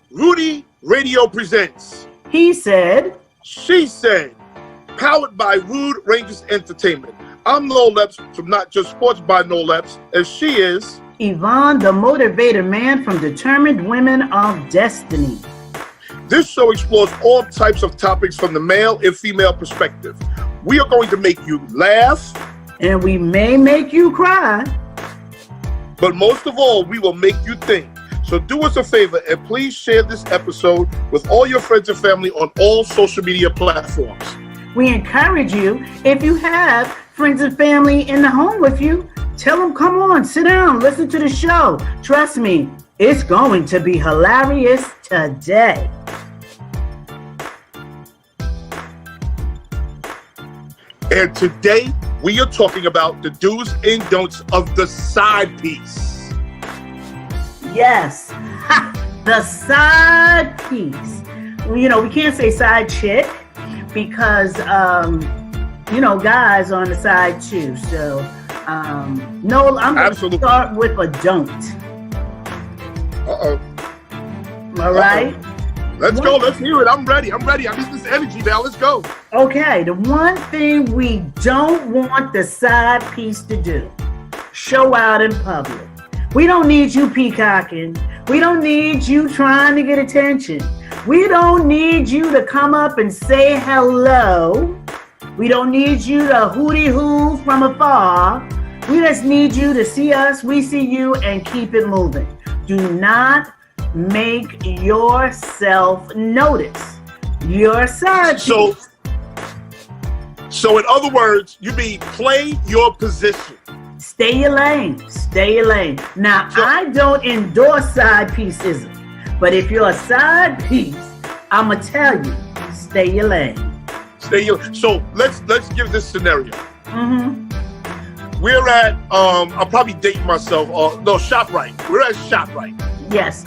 Rudy Radio presents He Said, She Said, powered by Rude Rangers Entertainment. I'm Noel Epps from Not Just Sports by Noel Epps, and she is Yvonne, the motivated man from Determined Women of Destiny. This show explores all types of topics from the male and female perspective. We are going to make you laugh, And we may make you cry. but most of all, we will make you think. So do us a favor and please share this episode with all your friends and family on all social media platforms. We encourage you, if you have friends and family in the home with you, tell them, come on, sit down, listen to the show. Trust me, it's going to be hilarious today. And today, we are talking about the do's and don'ts of the side piece. Yes, the side piece. You know, we can't say side chick because, guys are on the side too. So, Noel, I'm going to start with a don't. Uh-oh. All right? Let's go. Let's hear it. I'm ready. I need this energy now. Let's go. Okay, the one thing we don't want the side piece to do, show out in public. We don't need you peacocking. We don't need you trying to get attention. We don't need you to come up and say hello. We don't need you to hooty-hoo from afar. We just need you to see us, we see you, and keep it moving. Do not make yourself notice your side piece. So in other words, you mean play your position. Stay your lane. Stay your lane. Now, I don't endorse side piecesism, but if you're a side piece, I'm going to tell you, stay your lane. So let's give this scenario. Mm-hmm. We're at, I'll probably date myself. ShopRite. We're at ShopRite. Yes.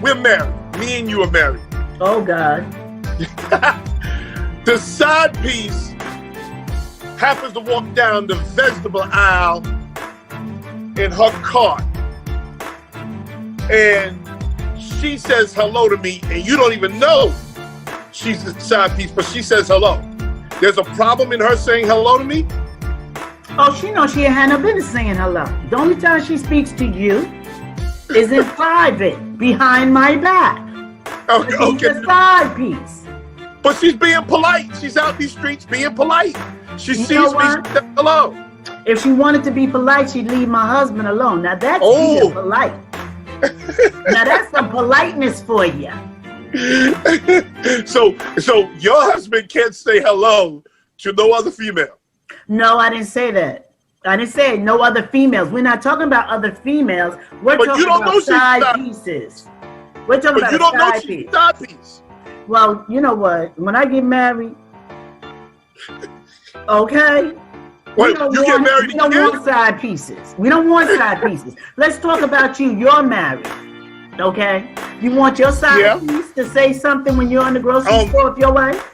We're married. Me and you are married. Oh, God. The side piece happens to walk down the vegetable aisle in her cart. And she says hello to me, and you don't even know she's the side piece, but she says hello. There's a problem in her saying hello to me? Oh, she knows she had no business saying hello. The only time she speaks to you is in private, behind my back. Okay. She's a side piece. But she's being polite. She's out these streets being polite. She sees me, she says hello. If she wanted to be polite, she'd leave my husband alone. Now that's being polite. Now that's some politeness for you. So your husband can't say hello to no other female. No, I didn't say that. I didn't say no other females. We're not talking about other females. We're talking about side pieces. We're talking about a side piece. Well, you know what? When I get married, okay? Wait, you get married again? We don't want side pieces. We don't want side pieces. Let's talk about you. You're married, okay? You want your side piece to say something when you're in the grocery store with your wife?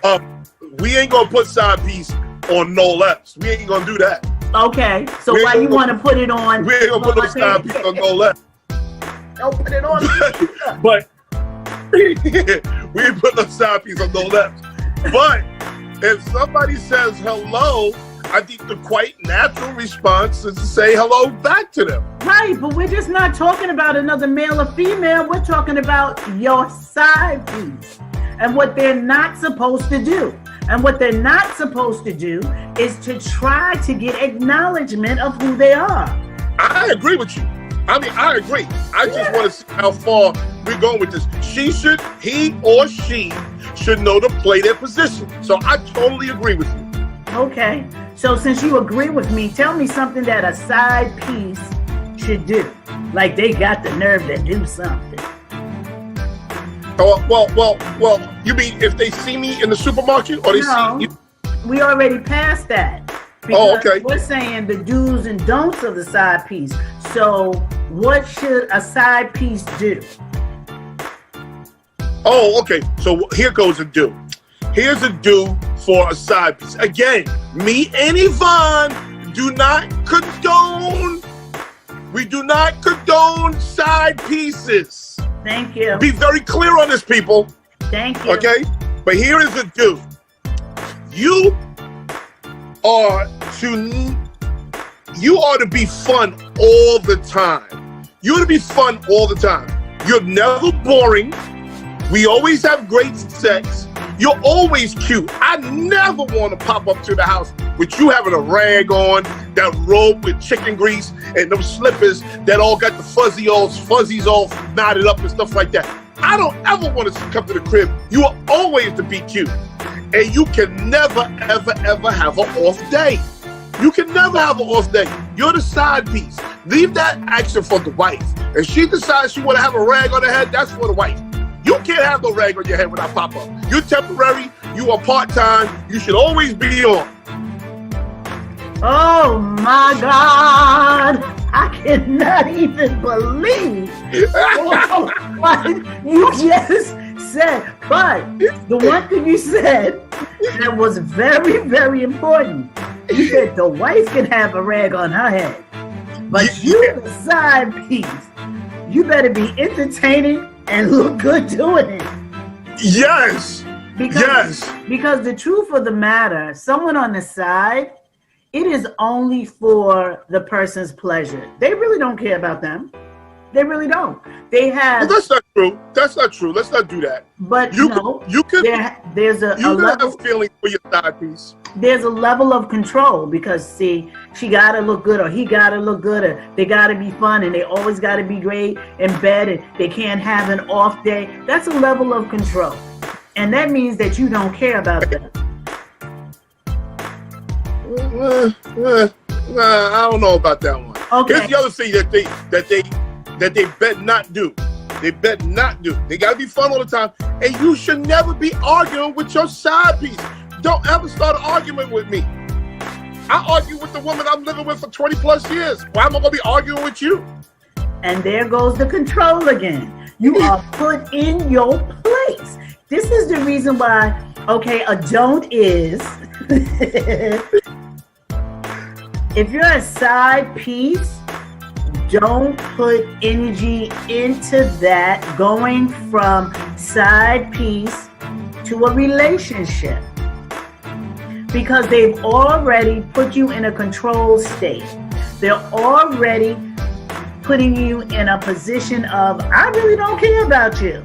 We ain't gonna put side piece on Noel Epps. We ain't gonna do that. Okay, so why you want to put it on? We ain't gonna put no side piece on Noel Epps. Don't put it on me. But we ain't put no side piece on Noel Epps. But if somebody says hello, I think the quite natural response is to say hello back to them. Right, but we're just not talking about another male or female. We're talking about your side piece and what they're not supposed to do. And what they're not supposed to do is to try to get acknowledgement of who they are. I agree with you. I agree. I just want to see how far we're going with this. He or she should know to play their position. So I totally agree with you. Okay. So since you agree with me, tell me something that a side piece should do. Like they got the nerve to do something. Well, you mean if they see me in the supermarket or they see you? We already passed that. Okay. We're saying the do's and don'ts of the side piece. So what should a side piece do? Oh, okay. So here goes a do. Here's a do for a side piece. Again, me and Yvonne do not condone. We do not condone side pieces. Thank you. Be very clear on this, people. Thank you. Okay? But here is the do. You are to be fun all the time. You ought to be fun all the time. You're never boring. We always have great sex. You're always cute. I never want to pop up to the house with you having a rag on, that robe with chicken grease, and those slippers that all got the fuzzies all knotted up and stuff like that. I don't ever want to come to the crib. You are always to be cute. And you can never, ever, ever have an off day. You can never have an off day. You're the side piece. Leave that action for the wife. If she decides she want to have a rag on her head, that's for the wife. You can't have no rag on your head when I pop up. You're temporary. You are part-time. You should always be on. Oh my God. I cannot even believe what you just said. But the one thing you said that was very, very important. You said the wife can have a rag on her head, but you the side piece. You better be entertaining and look good doing it. Yes. Because the truth of the matter, someone on the side, it is only for the person's pleasure. They really don't care about them. They really don't. They have. Well, that's not true. That's not true. Let's not do that. But you can there's a level, have feeling for your side piece. There's a level of control because see, she gotta look good or he gotta look good or they gotta be fun and they always gotta be great in bed and they can't have an off day. That's a level of control, and that means that you don't care about them. I don't know about that one. Okay. Here's the other thing that they bet not do. They bet not do. They gotta be fun all the time, and you should never be arguing with your side piece. Don't ever start an argument with me. I argue with the woman I'm living with for 20 plus years. Why am I gonna be arguing with you? And there goes the control again. You are put in your place. This is the reason why, okay, a don't is, if you're a side piece, don't put energy into that going from side piece to a relationship. Because they've already put you in a control state. They're already putting you in a position of, I really don't care about you.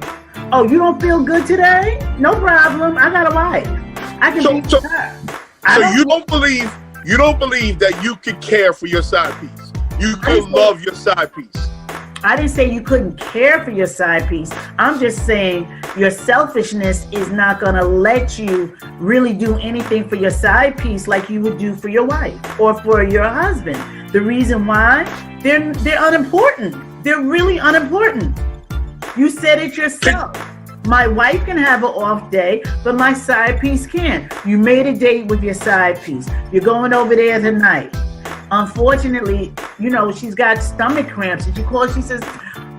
Oh, you don't feel good today? No problem. I got a wife. I can be with her. So you don't believe that you could care for your side piece. You could love your side piece. I didn't say you couldn't care for your side piece. I'm just saying your selfishness is not going to let you really do anything for your side piece like you would do for your wife or for your husband. The reason why? They're unimportant. They're really unimportant. You said it yourself. My wife can have an off day, but my side piece can't. You made a date with your side piece. You're going over there tonight. Unfortunately, she's got stomach cramps. And she calls, she says,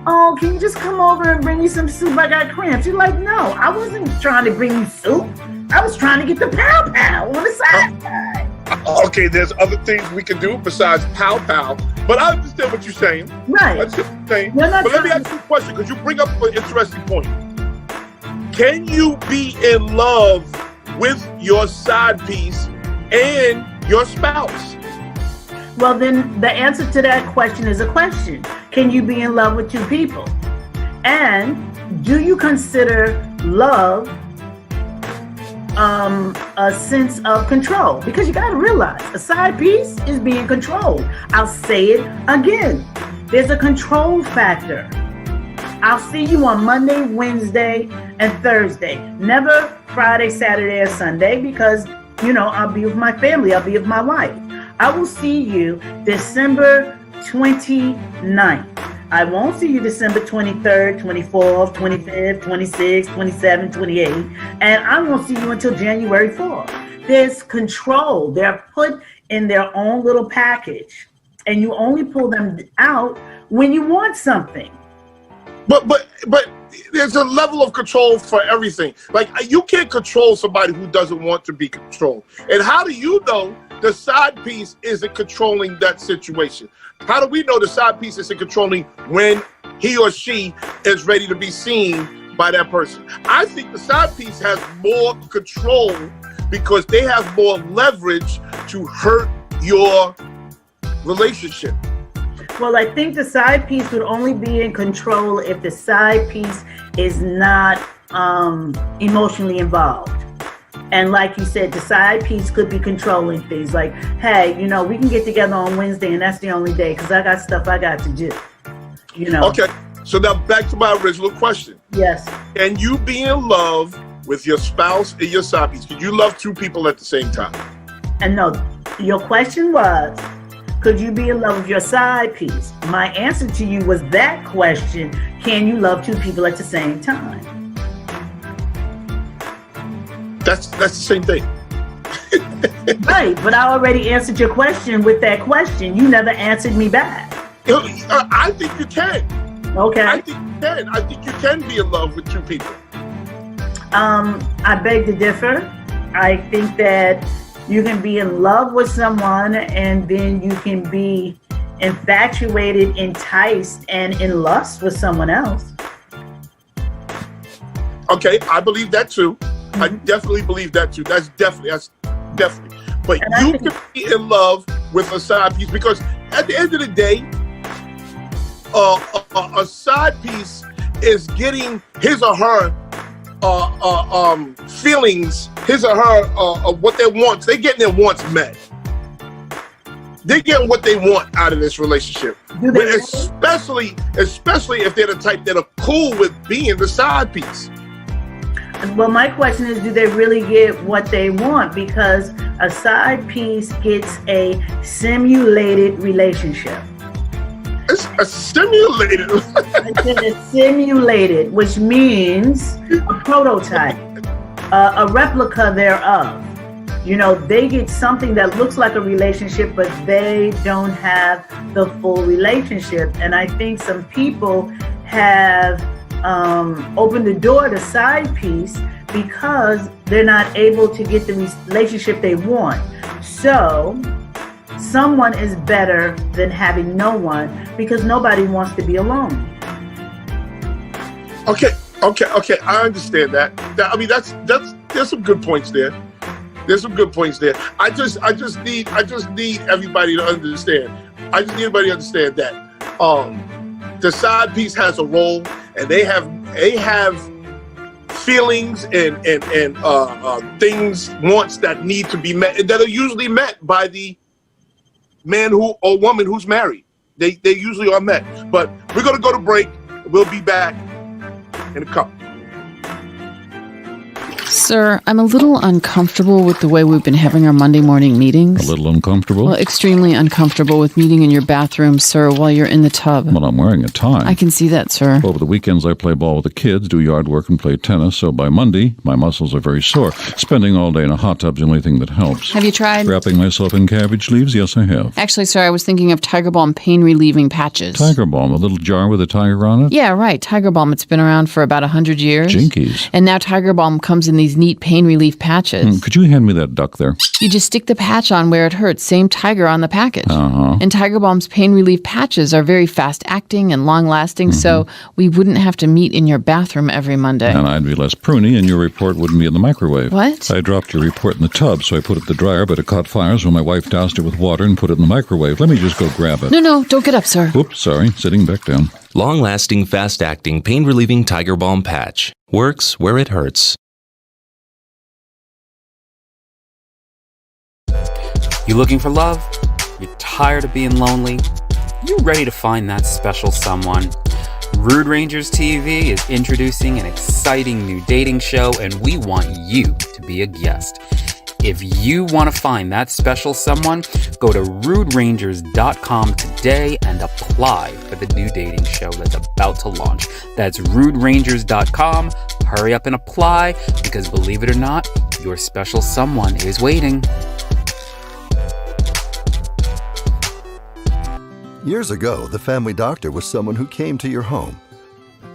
oh, can you just come over and bring me some soup? I got cramps. You're like, no, I wasn't trying to bring you soup. I was trying to get the pow pow on the side. Okay, there's other things we can do besides pow pow. But I understand what you're saying. Right. I understand what you're saying. But let me ask you a question, because you bring up an interesting point. Can you be in love with your side piece and your spouse? Well, then the answer to that question is a question. Can you be in love with two people? And do you consider love a sense of control? Because you got to realize a side piece is being controlled. I'll say it again. There's a control factor. I'll see you on Monday, Wednesday, and Thursday. Never Friday, Saturday, or Sunday because, I'll be with my family. I'll be with my wife. I will see you December 29th. I won't see you December 23rd, 24th, 25th, 26th, 27th, 28th. And I won't see you until January 4th. There's control. They're put in their own little package. And you only pull them out when you want something. But there's a level of control for everything. Like, you can't control somebody who doesn't want to be controlled. And how do you know the side piece isn't controlling that situation? How do we know the side piece isn't controlling when he or she is ready to be seen by that person? I think the side piece has more control because they have more leverage to hurt your relationship. Well, I think the side piece would only be in control if the side piece is not emotionally involved. And like you said, the side piece could be controlling things like, hey, you know, we can get together on Wednesday and that's the only day because I got stuff I got to do, you know. Okay, so now back to my original question. Yes. Can you be in love with your spouse and your side piece? Could you love two people at the same time? And no, your question was, could you be in love with your side piece? My answer to you was that question, can you love two people at the same time? That's the same thing. Right, but I already answered your question with that question. You never answered me back. I think you can. Okay. I think you can. I think you can be in love with two people. I beg to differ. I think that you can be in love with someone and then you can be infatuated, enticed, and in lust with someone else. Okay, I believe that too. Mm-hmm. I definitely believe that too. That's definitely. But you can be in love with a side piece because at the end of the day, a side piece is getting his or her feelings, his or her what they want. They're getting their wants met. They're getting what they want out of this relationship. But especially if they're the type that are cool with being the side piece. Well, my question is, do they really get what they want? Because a side piece gets a simulated relationship. It's a simulated. I said it's simulated, which means a prototype, a replica thereof. You know, they get something that looks like a relationship, but they don't have the full relationship. And I think some people have opened the door to side piece because they're not able to get the relationship they want. So someone is better than having no one because nobody wants to be alone. Okay. I understand that. There's some good points there. I just need everybody to understand. I just need everybody to understand that the side piece has a role, and they have feelings and things, wants that need to be met, that are usually met by the man or woman who's married. They usually are met. But we're gonna go to break. We'll be back in a couple. Sir, I'm a little uncomfortable with the way we've been having our Monday morning meetings. A little uncomfortable? Well, extremely uncomfortable with meeting in your bathroom, sir, while you're in the tub. Well, I'm wearing a tie. I can see that, sir. Over the weekends, I play ball with the kids, do yard work, and play tennis, so by Monday, my muscles are very sore. Spending all day in a hot tub's the only thing that helps. Have you tried? Wrapping myself in cabbage leaves? Yes, I have. Actually, sir, I was thinking of Tiger Balm pain-relieving patches. Tiger Balm, a little jar with a tiger on it? Yeah, right. Tiger Balm. It's been around for about 100 years. Jinkies. And now Tiger Balm comes in these neat pain-relief patches. Could you hand me that duck there? You just stick the patch on where it hurts. Same Tiger on the package. Uh-huh. And Tiger Balm's pain relief patches are very fast-acting and long-lasting, so we wouldn't have to meet in your bathroom every Monday. And I'd be less pruny, and your report wouldn't be in the microwave. What? I dropped your report in the tub, so I put it in the dryer, but it caught fire, so my wife doused it with water and put it in the microwave. Let me just go grab it. No, don't get up, sir. Oops, sorry. Sitting back down. Long-lasting, fast-acting, pain-relieving Tiger Balm patch. Works where it hurts. You looking for love? You're tired of being lonely? You ready to find that special someone? Rude Rangers TV is introducing an exciting new dating show, and we want you to be a guest. If you want to find that special someone, go to ruderangers.com today and apply for the new dating show that's about to launch. That's ruderangers.com. Hurry up and apply, because believe it or not, your special someone is waiting. Years ago, the family doctor was someone who came to your home.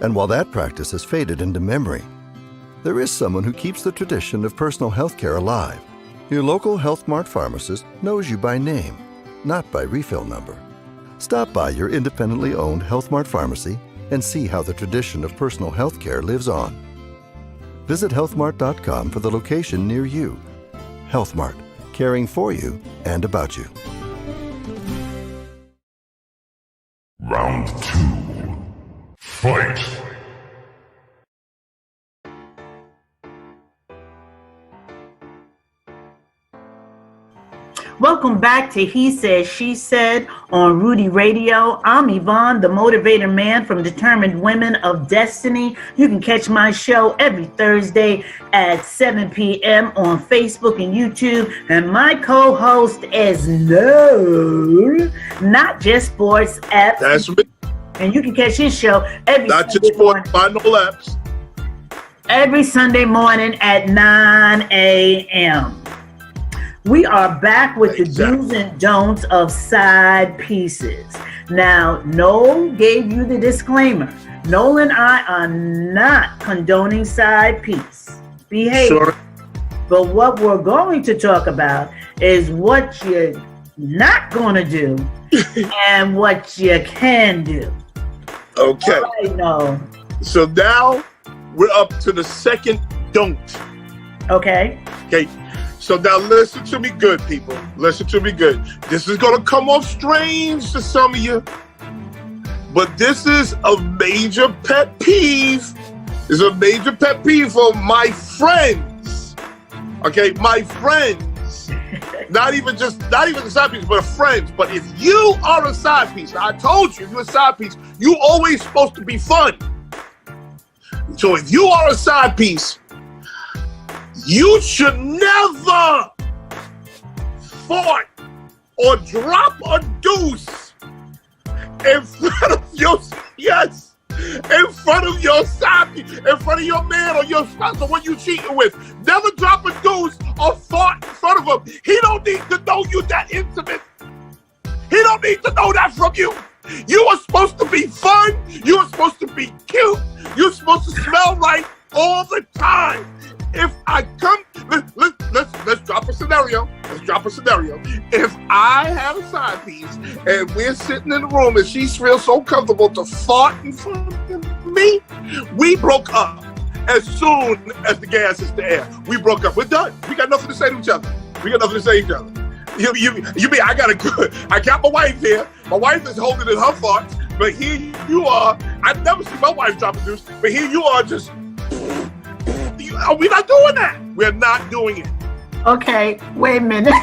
And while that practice has faded into memory, there is someone who keeps the tradition of personal health care alive. Your local Health Mart pharmacist knows you by name, not by refill number. Stop by your independently owned Health Mart pharmacy and see how the tradition of personal health care lives on. Visit healthmart.com for the location near you. Health Mart, caring for you and about you. Round 2. Fight! Welcome back to He Said, She Said on Rudy Radio. I'm Yvonne, the Motivator Man from Determined Women of Destiny. You can catch my show every Thursday at 7 p.m. on Facebook and YouTube. And my co-host is Noel, Not Just Sports Epps. That's me. And you can catch his show every Not Sunday Just Sports by Noel Epps. every Sunday morning at 9 a.m. We are back with the do's and don'ts of side pieces. Now, Noel gave you the disclaimer. Noel and I are not condoning side piece behavior. Sure. But what we're going to talk about is what you're not going to do and what you can do. Okay. All right, Noel. So now we're up to the second don't. Okay. Okay. So now listen to me good, people. Listen to me good. This is going to come off strange to some of you, but this is a major pet peeve. It's a major pet peeve for my friends. Okay, my friends. Not even the side piece, but friends. But if you are a side piece, I told you, if you're a side piece, you always supposed to be fun. So if you are a side piece, you should never fart or drop a deuce in front of your side piece, in front of your man or your spouse or what you cheating with. Never drop a deuce or fart in front of him. He don't need to know you that intimate. He don't need to know that from you. You are supposed to be fun. You are supposed to be cute. You're supposed to smell right all the time. If I come, let's drop a scenario. Let's drop a scenario. If I have a side piece and we're sitting in the room and she feels so comfortable to fart in front of me, we broke up as soon as the gas hits the air. We broke up. We're done. We got nothing to say to each other. We got nothing to say to each other. You mean I got my wife here. My wife is holding in her farts, but here you are. I've never seen my wife drop a deuce, but here you are just. We're not doing that. We're not doing it. Okay, wait a minute.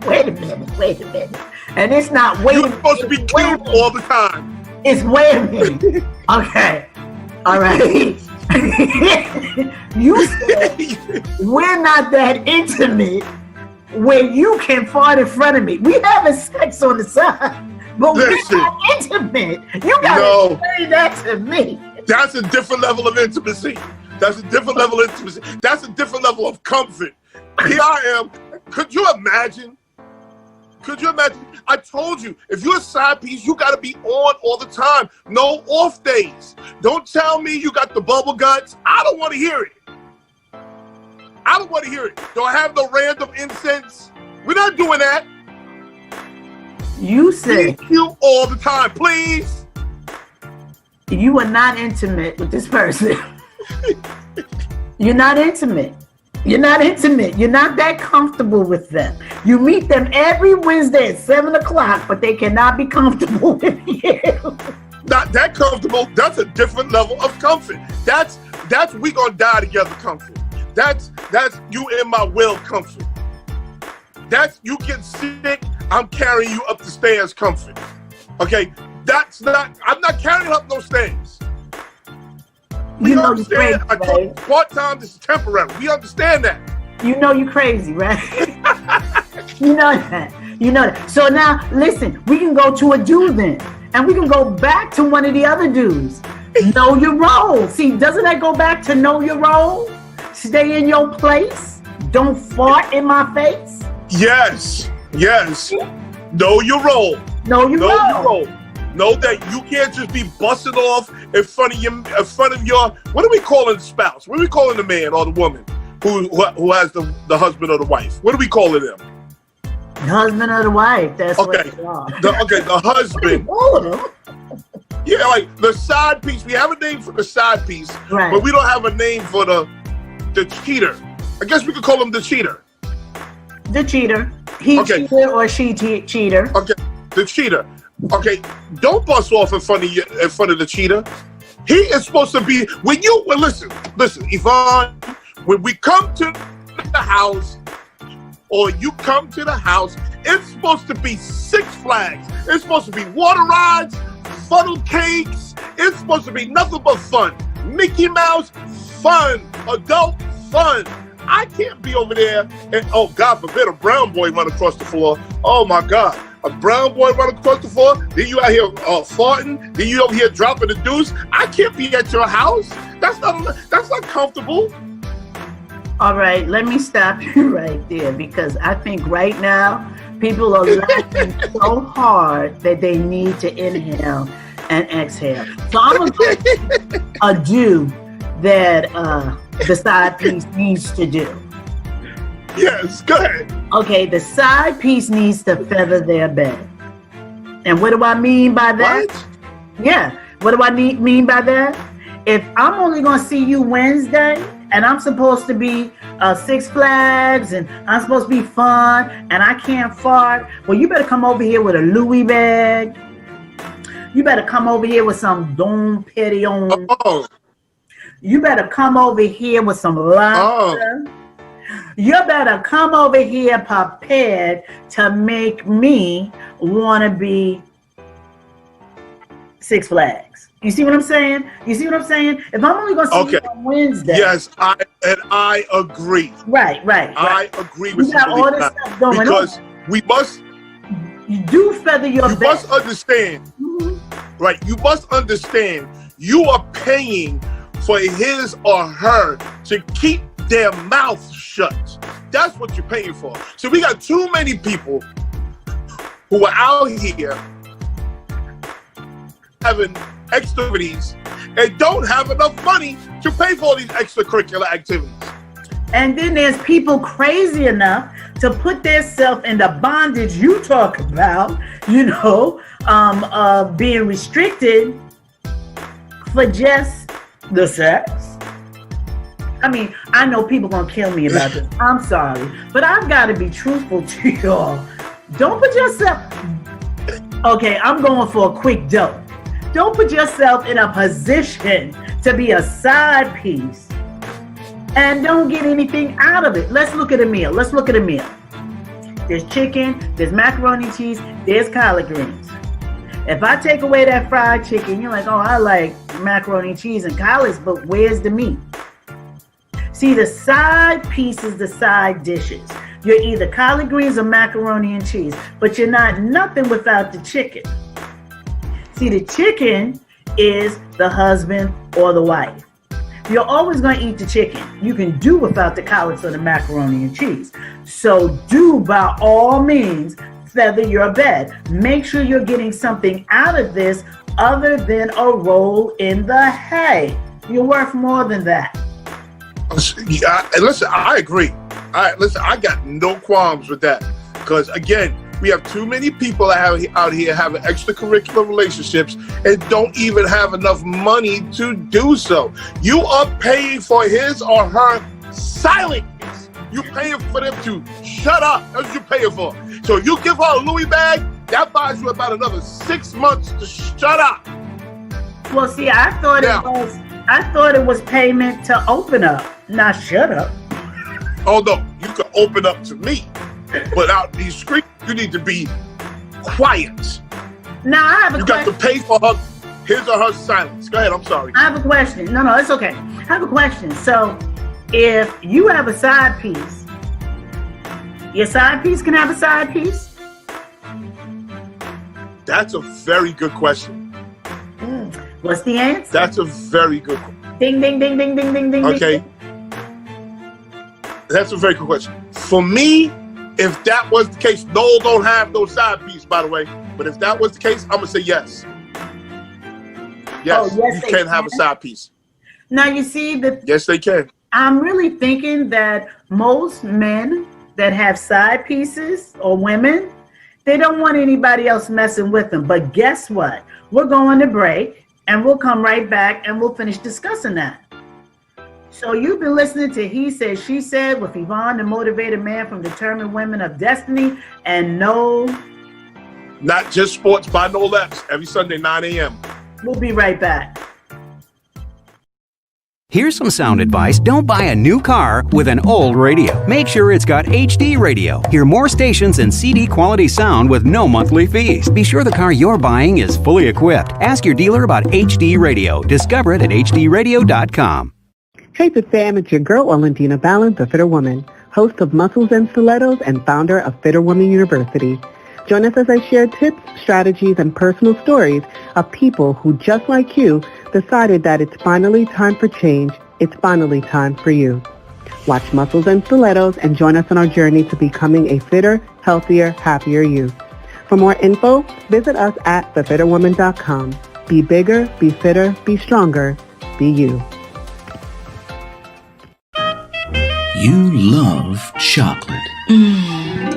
Wait a minute. And it's not wait. You're supposed to be cute all the time. It's wait a minute. Okay. All right. You said we're not that intimate where you can fart in front of me. We having sex on the side, but we're not intimate. You gotta say that to me. That's a different level of intimacy. That's a different level of intimacy. That's a different level of comfort. Here I am. Could you imagine? I told you, if you're a side piece, you got to be on all the time. No off days. Don't tell me you got the bubble guts. I don't want to hear it. Don't have no random incense. We're not doing that. You said you all the time, please. You are not intimate with this person. You're not intimate. You're not that comfortable with them. You meet them every Wednesday at 7 o'clock, but they cannot be comfortable with you. Not that comfortable. That's a different level of comfort. That's we gonna die together comfort. That's you in my will comfort. That's you get sick, I'm carrying you up the stairs comfort. Okay? I'm not carrying up those stairs. We understand. I told part-time, this is temporary. We understand that. You know you're crazy, right? You know that. So now, listen, we can go to a dude then. And we can go back to one of the other dudes. Know your role. See, doesn't that go back to know your role? Stay in your place. Don't fart in my face. Yes. Know your role. Know your role. Know that you can't just be busting off in front of your, what do we calling spouse? What are we calling the man or the woman who has the husband or the wife? What are we calling them? The husband or the wife. That's Okay. what they are. The husband. Yeah, like the side piece. We have a name for the side piece, Right. but we don't have a name for the cheater. I guess we could call him the cheater. The cheater. He Okay. cheater or she cheater. Okay, the cheater. Okay, don't bust off in front of the cheater. He is supposed to be listen, Yvonne. When we come to the house, or you come to the house, it's supposed to be Six Flags. It's supposed to be water rides, funnel cakes. It's supposed to be nothing but fun. Mickey Mouse, fun. Adult fun. I can't be over there and, oh, God forbid, a brown boy run across the floor. Oh, my God. A brown boy run across the floor, then you out here farting, then you over here dropping the deuce. I can't be at your house. That's not comfortable. All right, let me stop you right there because I think right now people are laughing so hard that they need to inhale and exhale. So I'm going to do that the side piece needs to do. Yes, go ahead. Okay, the side piece needs to feather their bed. And what do I mean by that? What? Yeah, what do I mean by that? If I'm only going to see you Wednesday and I'm supposed to be Six Flags and I'm supposed to be fun and I can't fart, well, you better come over here with a Louis bag. You better come over here with some Dom Perignon. Oh. You better come over here with some lobster. You better come over here prepared to make me want to be Six Flags. You see what I'm saying? If I'm only going to see you on Wednesday. Yes, I agree. Right. I agree with you. Got all this stuff going because on. we must. You do feather your bed. You must understand. Mm-hmm. Right. You must understand. You are paying for his or her to keep their mouth shut. That's what you're paying for. So we got too many people who are out here having activities and don't have enough money to pay for all these extracurricular activities. And then there's people crazy enough to put themselves in the bondage you talk about, being restricted for just the sex. I mean, I know people gonna kill me about this. I'm sorry, but I've got to be truthful to y'all. Don't put yourself. Okay, I'm going for a quick dope. Don't put yourself in a position to be a side piece and don't get anything out of it. Let's look at a meal. There's chicken, there's macaroni and cheese, there's collard greens. If I take away that fried chicken, you're like, oh, I like macaroni and cheese and collards, but where's the meat? See, the side piece is the side dishes. You're either collard greens or macaroni and cheese, but you're not nothing without the chicken. See, the chicken is the husband or the wife. You're always going to eat the chicken. You can do without the collards or the macaroni and cheese. So do, by all means, feather your bed. Make sure you're getting something out of this other than a roll in the hay. You're worth more than that. Yeah, and listen, I agree. I got no qualms with that. Because, again, we have too many people out here having extracurricular relationships and don't even have enough money to do so. You are paying for his or her silence. You're paying for them to shut up. That's what you're paying for. So you give her a Louis bag, that buys you about another 6 months to shut up. Well, see, I thought it was payment to open up, not shut up. Oh no, you can open up to me, but out these streets, you need to be quiet. Now I have a question. You got to pay for his or her silence. Go ahead, I'm sorry. I have a question. No, it's okay. I have a question. So, if you have a side piece, your side piece can have a side piece? That's a very good question. What's the answer? That's a very good question. Ding, ding, ding, ding, ding, ding, ding. Okay. Ding. That's a very good question. For me, if that was the case, Noel don't have no side piece, by the way, but if that was the case, I'm going to say yes. Yes, Oh, yes, you they can have a can. side piece. Now you see that Yes, they can. I'm really thinking that most men that have side pieces or women, they don't want anybody else messing with them. But guess what? We're going to break and we'll come right back and we'll finish discussing that. So you've been listening to He Said, She Said with Yvonne, the motivated man from Determined Women of Destiny, and Noel. Not Just Sports by Noel Epps every Sunday, 9 a.m. We'll be right back. Here's some sound advice. Don't buy a new car with an old radio. Make sure it's got HD radio. Hear more stations and CD quality sound with no monthly fees. Be sure the car you're buying is fully equipped. Ask your dealer about HD radio. Discover it at hdradio.com. Hey, Fit Fam, it's your girl, Valentina Balance, the Fitter Woman, host of Muscles and Stilettos and founder of Fitter Woman University. Join us as I share tips, strategies, and personal stories of people who, just like you, decided that it's finally time for change. It's finally time for you. Watch Muscles and Stilettos and join us on our journey to becoming a fitter, healthier, happier you. For more info, visit us at thefitterwoman.com. Be bigger, be fitter, be stronger, be you. You love chocolate.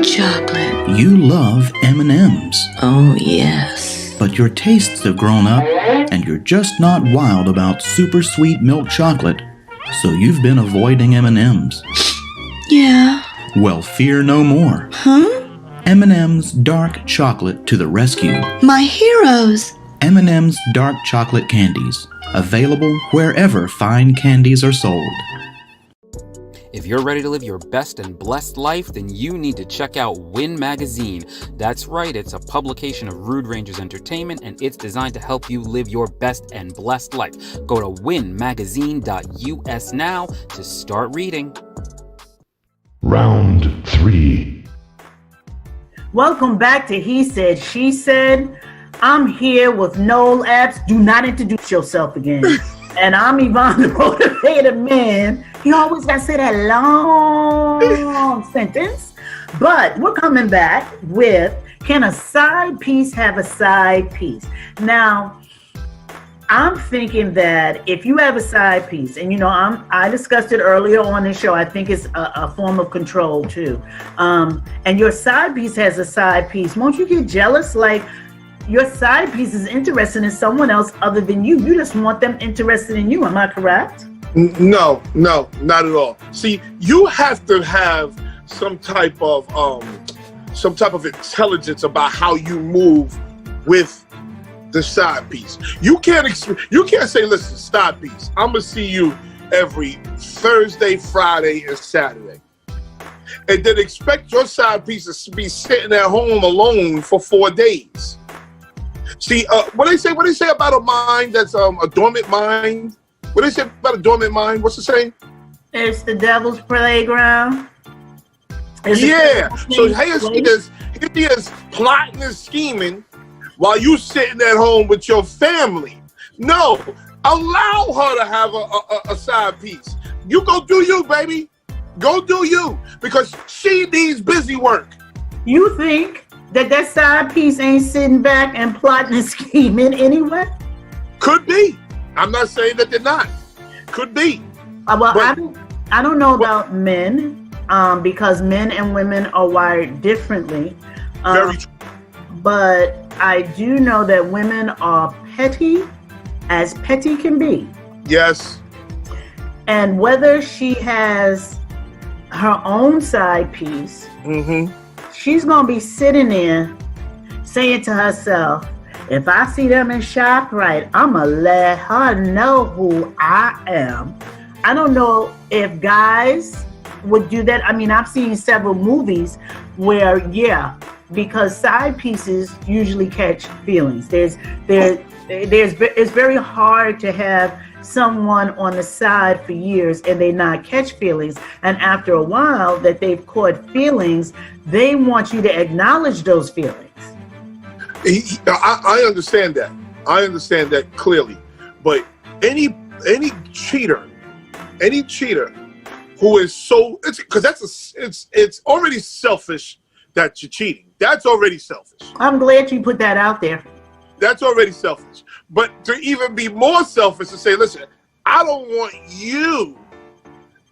Chocolate. You love M&Ms. Oh, yes. But your tastes have grown up, and you're just not wild about super sweet milk chocolate, so you've been avoiding M&Ms. Yeah. Well, fear no more. Huh? M&M's Dark Chocolate to the rescue. My heroes. M&M's Dark Chocolate Candies. Available wherever fine candies are sold. If you're ready to live your best and blessed life, then you need to check out Win Magazine. That's right, it's a publication of Rude Rangers Entertainment, and it's designed to help you live your best and blessed life. Go to winmagazine.us now to start reading. Round 3. Welcome back to He Said, She Said. I'm here with Noel Epps. Do not introduce yourself again. And I'm Yvonne, the motivated man. He always got to say that long sentence. But we're coming back with, can a side piece have a side piece? Now, I'm thinking that if you have a side piece, and I discussed it earlier on this show, I think it's a form of control too. And your side piece has a side piece. Won't you get jealous? Like, your side piece is interested in someone else other than you. You just want them interested in you. Am I correct? No, not at all. See, you have to have some type of intelligence about how you move with the side piece. You can't say, listen, side piece, I'm gonna see you every Thursday, Friday, and Saturday, and then expect your side piece to be sitting at home alone for 4 days. See, what they say about a mind that's a dormant mind? What they say about a dormant mind? What's the saying? It's the devil's playground. Yeah. So he is plotting and scheming while you sitting at home with your family. No, allow her to have a side piece. You go do you, baby. Go do you, because she needs busy work. You think that side piece ain't sitting back and plotting and scheming anyway? Could be. I'm not saying that they're not. Could be. Well, I don't know about men, because men and women are wired differently. Very true. But I do know that women are petty as petty can be. Yes. And whether she has her own side piece, she's going to be sitting there saying to herself, if I see them in ShopRite, I'm going to let her know who I am. I don't know if guys would do that. I mean, I've seen several movies where, because side pieces usually catch feelings. It's very hard to have someone on the side for years and they not catch feelings. And after a while that they've caught feelings, they want you to acknowledge those feelings. I understand that. I understand that clearly. But any cheater who is so, it's already selfish that you're cheating. That's already selfish. I'm glad you put that out there. That's already selfish. But to even be more selfish to say, listen, I don't want you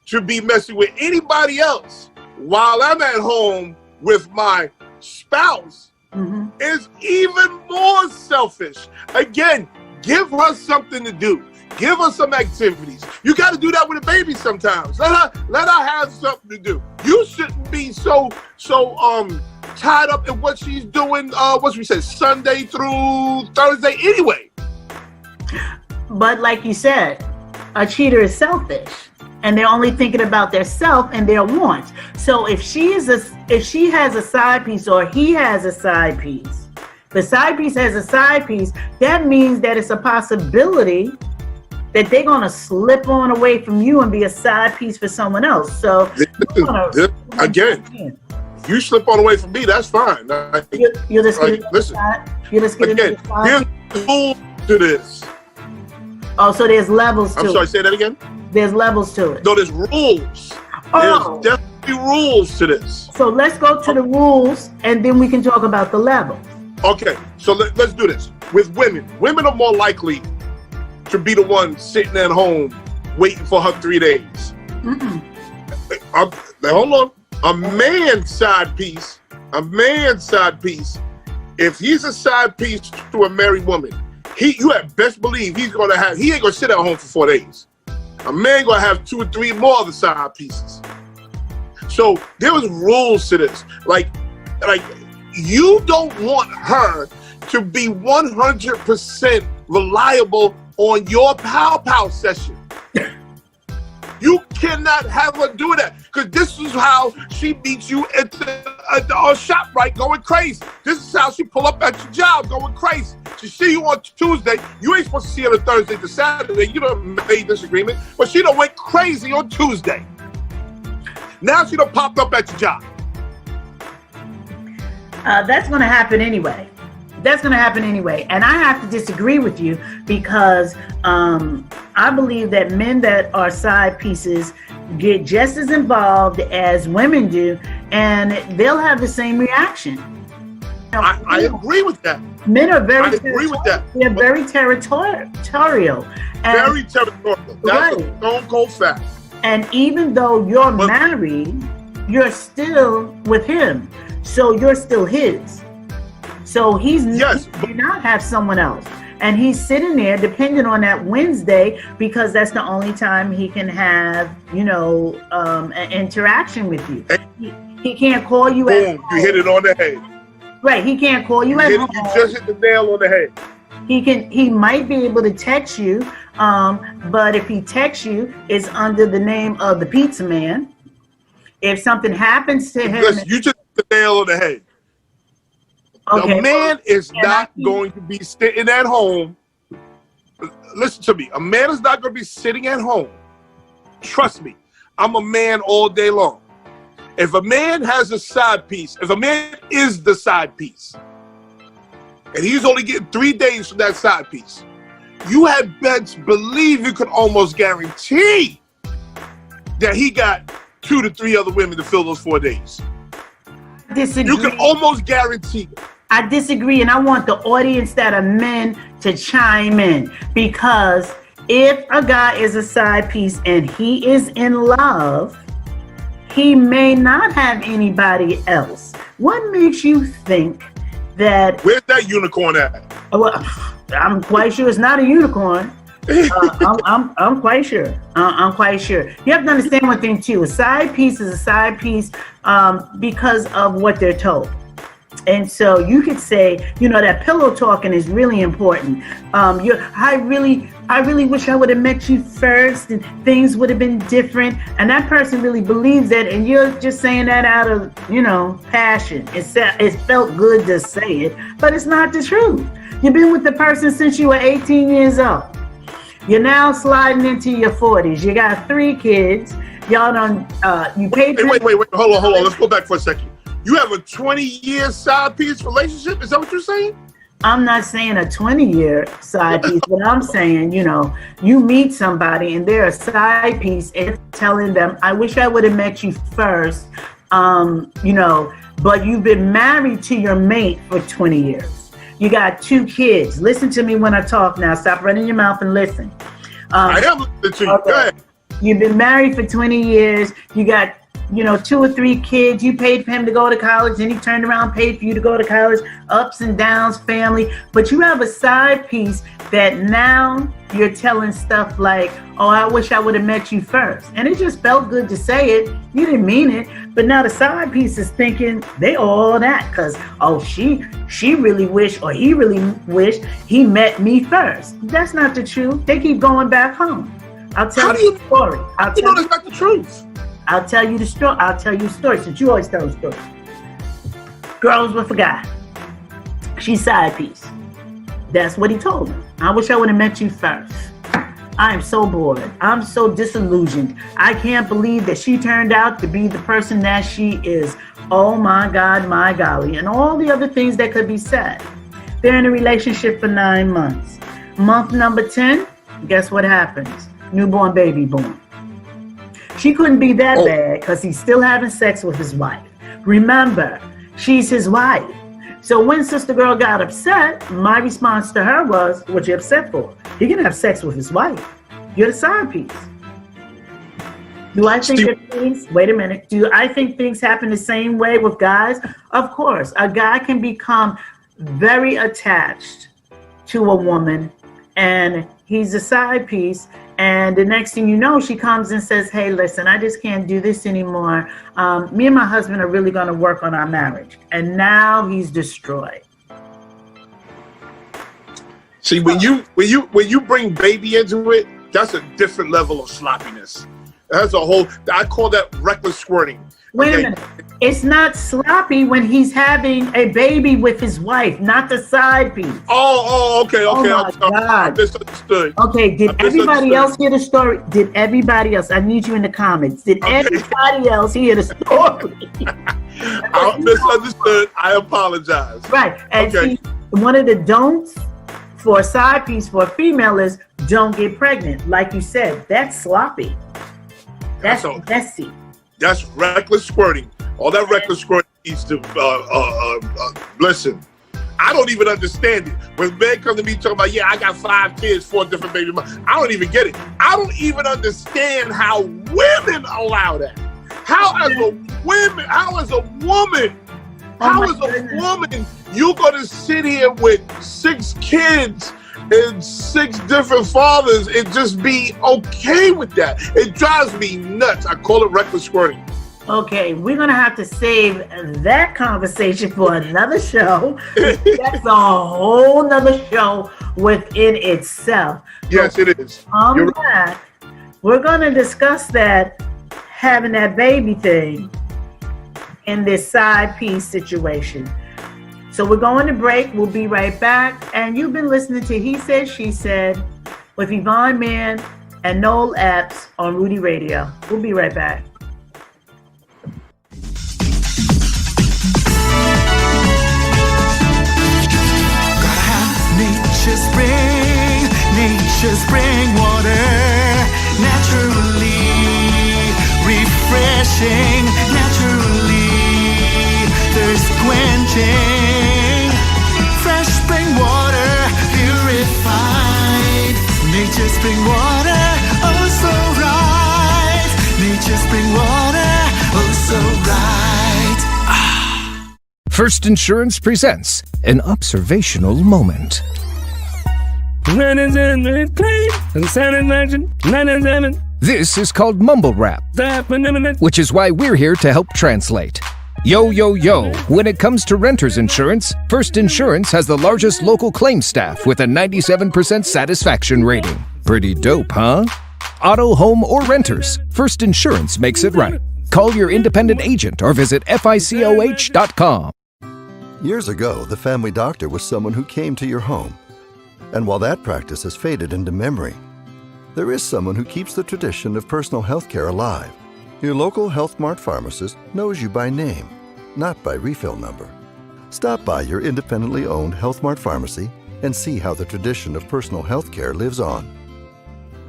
to be messing with anybody else while I'm at home with my spouse is even more selfish. Again, give her something to do. Give her some activities. You got to do that with a baby sometimes. Let her have something to do. You shouldn't be so tied up in what she's doing. What should we say, Sunday through Thursday anyway. But like you said, a cheater is selfish, and they're only thinking about their self and their wants. So if she has a side piece, or he has a side piece, the side piece has a side piece, that means that it's a possibility that they're going to slip on away from you and be a side piece for someone else. So again, if you slip on away from me, that's fine. You're just listen. Here's the rule to this. Oh, so there's levels to it. I'm sorry, say that again? There's levels to it. No, there's rules. Oh. There's definitely rules to this. So let's go to the rules, and then we can talk about the levels. Okay, so let's do this. With women, women are more likely to be the one sitting at home waiting for her 3 days. Hold on. A man's side piece, if he's a side piece to a married woman, you had best believe he ain't gonna sit at home for 4 days. A man gonna have 2 or 3 more of the side pieces. So there was rules to this. Like you don't want her to be 100% reliable on your pow session. You cannot have her do that, because this is how she meets you at the shop, right? Going crazy. This is how she pull up at your job, going crazy. She see you on Tuesday. You ain't supposed to see her on Thursday to Saturday. You done made this agreement, but she done went crazy on Tuesday. Now she done popped up at your job. That's going to happen anyway. And I have to disagree with you, because I believe that men that are side pieces get just as involved as women do, and they'll have the same reaction. I agree with that. Men are very agree with that. They're very territorial. Very territorial. That's a stone cold fact. And even though you're married, you're still with him. So you're still his. So he did not have someone else. And he's sitting there depending on that Wednesday, because that's the only time he can have, an interaction with you. He can't call you at home. You hit it on the head. Right, he can't call you at home. You just hit the nail on the head. He might be able to text you, but if he texts you, it's under the name of the pizza man. If something happens to him, you just hit the nail on the head. Okay, a man is not going to be sitting at home. Listen to me. A man is not going to be sitting at home. Trust me. I'm a man all day long. If a man has a side piece, if a man is the side piece, and he's only getting 3 days from that side piece, you had best believe you could almost guarantee that he got 2 to 3 other women to fill those 4 days. Disagree. You can almost guarantee it. I disagree, and I want the audience that are men to chime in, because if a guy is a side piece and he is in love, he may not have anybody else. What makes you think that? Where's that unicorn at? Well, I'm quite sure it's not a unicorn. I'm quite sure. I'm quite sure. You have to understand one thing too. A side piece is a side piece because of what they're told. And so you could say, that pillow talking is really important. I really wish I would have met you first, and things would have been different. And that person really believes that, and you're just saying that out of, passion. It felt good to say it, but it's not the truth. You've been with the person since you were 18 years old. You're now sliding into your 40s. You got 3 kids. Y'all done, you paid. Wait. Hold on. Let's go back for a second. You have a 20-year side piece relationship? Is that what you're saying? I'm not saying a 20-year side piece, but I'm saying, you meet somebody and they're a side piece, and telling them, I wish I would have met you first, but you've been married to your mate for 20 years. You got 2 kids. Listen to me when I talk now. Stop running your mouth and listen. I am listening to you. Okay. Go ahead. You've been married for 20 years. You got, 2 or 3 kids. You paid for him to go to college, and he turned around and paid for you to go to college. Ups and downs, family. But you have a side piece that now you're telling stuff like, oh, I wish I would have met you first. And it just felt good to say it. You didn't mean it. But now the side piece is thinking they all that because, oh, she really wished, or he really wished he met me first. That's not the truth. They keep going back home. I'll tell you the story. That's not the truth. I'll tell you the story. I'll tell you a story since you always tell a story. Girl was with a guy. She's side piece. That's what he told her. I wish I would have met you first. I am so bored. I'm so disillusioned. I can't believe that she turned out to be the person that she is. Oh my God, my golly. And all the other things that could be said. They're in a relationship for 9 months. Month number 10, guess what happens? Newborn baby born. She couldn't be that bad because he's still having sex with his wife. Remember, she's his wife. So when Sister Girl got upset, my response to her was, what you upset for? He can have sex with his wife. You're the side piece. Do I think that things, wait a minute, do I think things happen the same way with guys? Of course, a guy can become very attached to a woman and he's a side piece. And the next thing you know, she comes and says, hey, listen, I just can't do this anymore. Me and my husband are really going to work on our marriage. And now he's destroyed. See, when you bring baby into it, that's a different level of sloppiness. That's I call that reckless squirting. Wait a minute. It's not sloppy when he's having a baby with his wife, not the side piece. Okay. Oh my God. I misunderstood. Okay, did everybody else hear the story? Did everybody else? I need you in the comments. Did everybody else hear the story? I misunderstood. I apologize. Right. And see, one of the don'ts for a side piece for a female is don't get pregnant. Like you said, that's sloppy. That's messy. That's reckless squirting. All that reckless squirting needs to listen. I don't even understand it. When men come to me talking about, I got 5 kids, 4 different baby mothers. I don't even get it. I don't even understand how women allow that. How as a woman, you're gonna sit here with 6 kids and 6 different fathers and just be okay with that. It drives me nuts. I call it reckless squirting. Okay, we're going to have to save that conversation for another show. That's a whole nother show within itself. Yes, it is. You're back. We're going to discuss that, having that baby thing in this side piece situation. So we're going to break. We'll be right back. And you've been listening to He Said, She Said with Yvonne, Mann, and Noel Epps on Rudy Radio. We'll be right back. Nature's spring water, naturally refreshing, naturally thirst quenching, fresh spring water purified. Nature's spring water, oh so right. Nature's spring water, oh so right. First Insurance presents an observational moment. This is called mumble rap, which is why we're here to help translate. Yo, yo, yo, when it comes to renter's insurance, First Insurance has the largest local claims staff with a 97% satisfaction rating. Pretty dope, huh? Auto, home, or renters, First Insurance makes it right. Call your independent agent or visit FICOH.com. Years ago, the family doctor was someone who came to your home. And while that practice has faded into memory, there is someone who keeps the tradition of personal health care alive. Your local Health Mart pharmacist knows you by name, not by refill number. Stop by your independently owned Health Mart pharmacy and see how the tradition of personal health care lives on.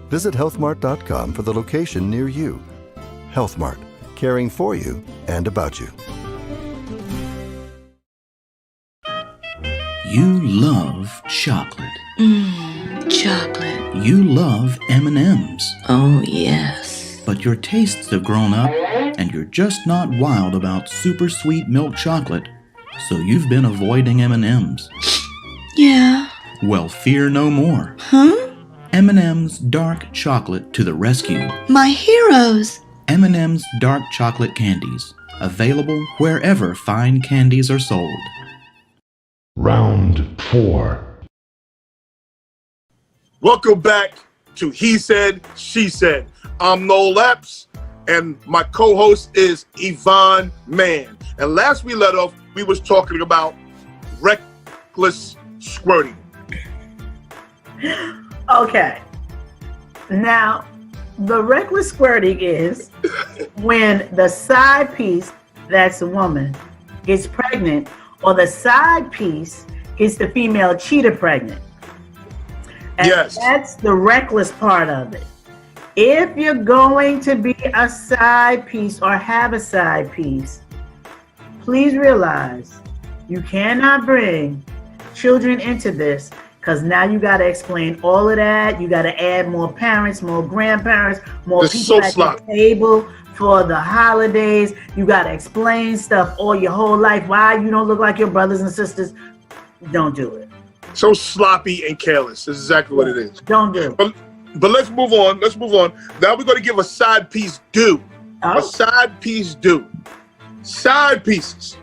Visit healthmart.com for the location near you. Health Mart, caring for you and about you. You love chocolate. Chocolate. You love M&Ms. Oh, yes. But your tastes have grown up, and you're just not wild about super sweet milk chocolate, so you've been avoiding M&Ms. Yeah. Well, fear no more. Huh? M&M's Dark Chocolate to the rescue. My heroes. M&M's Dark Chocolate Candies. Available wherever fine candies are sold. Round 4. Welcome back to He Said, She Said. I'm Noel Epps, and my co-host is Yvonne Mann. And last we let off, we was talking about reckless squirting. Okay. Now, the reckless squirting is when the side piece, that's the woman, gets pregnant, or the side piece gets the female cheater pregnant. And yes. That's the reckless part of it. If you're going to be a side piece or have a side piece, please realize you cannot bring children into this, because now you got to explain all of that. You got to add more parents, more grandparents, more It's people so at sloppy. the table for the holidays. You got to explain stuff all your whole life. Why you don't look like your brothers and sisters. Don't do it. So sloppy and careless. That's exactly what it is. Don't do it. But let's move on. Let's move on. Now we're going to give a side piece due. Oh. A side piece due. Side pieces.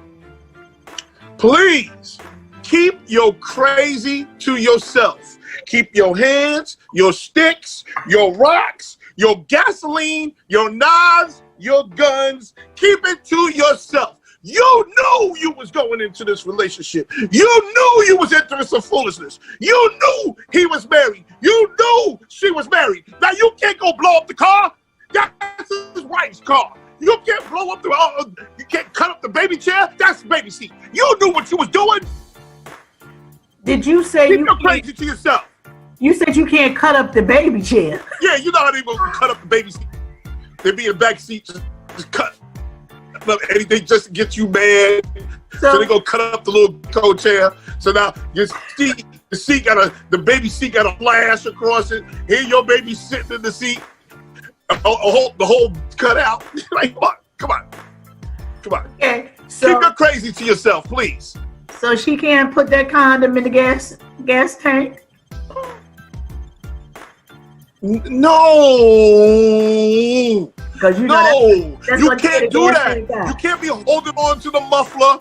Please keep your crazy to yourself. Keep your hands, your sticks, your rocks, your gasoline, your knives, your guns. Keep it to yourself. You knew you was going into this relationship. You knew you was into some foolishness. You knew he was married. You knew she was married. Now you can't go blow up the car. That's his wife's car. You can't blow up the, you can't cut up the baby chair. That's the baby seat. You knew what you was doing. Did you say Keep you your crazy to yourself. You said you can't cut up the baby chair. Yeah, you know how they will cut up the baby seat. They be in the back seat, just cut up anything just to get you mad. So they go cut up the little co-chair. So now your seat, the baby seat got a flash across it. Here your baby sitting in the seat, the whole cut out. Like, come on. Okay, so keep your crazy to yourself, please. So she can't put that condom in the gas tank? No. Because you can't do that. You can't be holding on to the muffler.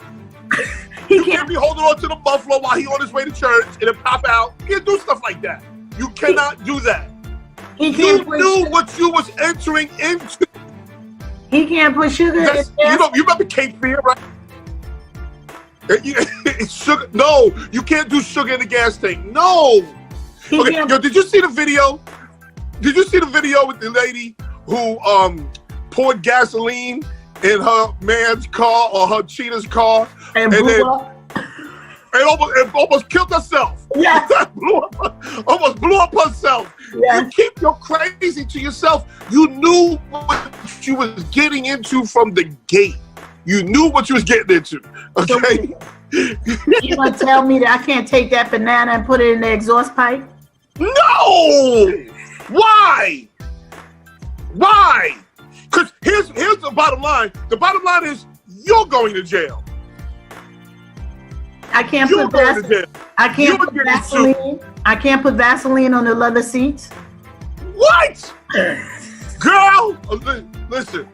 You can't be holding on to the muffler while he on his way to church and it pop out. You can't do stuff like that. You cannot do that. You knew what you was entering into. He can't put sugar in there. You remember Cape Fear, right? It's sugar. No, you can't do sugar in the gas tank. No. Okay, yo, did you see the video? Did you see the video with the lady who poured gasoline in her man's car or her cheater's car and almost killed herself? Yeah. Almost blew up herself. Yes. You keep your crazy to yourself. You knew what you was getting into from the gate. You knew what you was getting into. Okay. You gonna tell me that I can't take that banana and put it in the exhaust pipe? No! Why? Because here's the bottom line. The bottom line is you're going to jail. I can't put Vaseline on the leather seats. What? Girl, listen.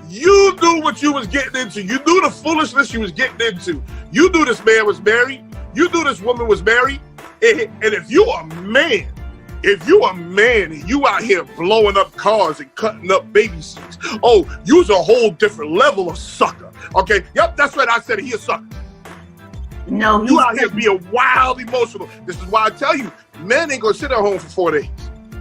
You knew what you was getting into. You knew the foolishness you was getting into. You knew this man was married. You knew this woman was married. And if you are a man, and you out here blowing up cars and cutting up baby seats, oh, you's a whole different level of sucker. Okay? Yep, that's right. I said he a sucker. No, you out here being wild emotional. This is why I tell you, men ain't gonna sit at home for 4 days.